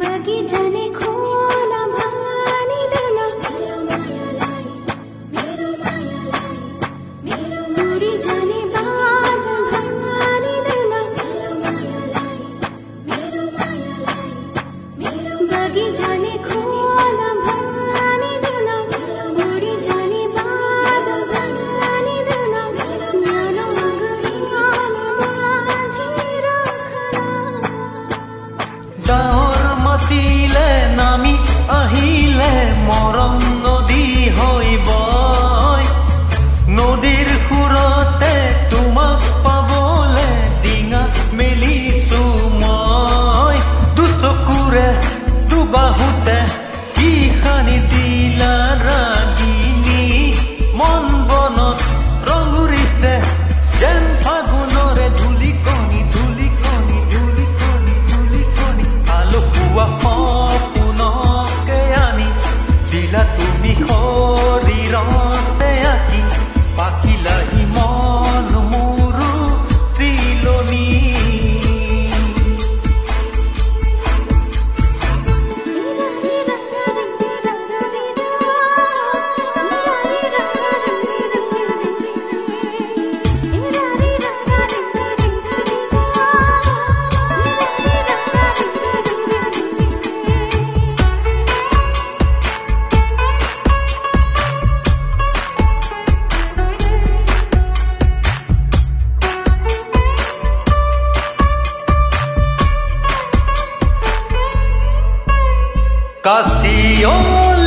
बगीचाने खोला भानी देना उड़ी जाने बाद भानी देना बगीचाने खोला भानी देना उड़ी जाने बाद भानी देना ज्ञानो अगरियान माझी रखना মাতিলে নামি আহিলে মৰম নদী হৈ বয় নদীৰ সুৰতে তোমাক পাবলে ডিঙা মেলিছো মই দুচকুৰে দুবাহুতে কি সানি দিলা ৰাগিনী মন বনত ৰঙুৰিছে যেন ফাগুনৰে ধূলিকণি ধূলিকণি ধূলিকণি ধূলিকণি আলোকোৱা সপোনকে আনি দিলা তুমি শৰীৰতে আঁকি পাখিলাহি মন মোৰো চিলনি Castillo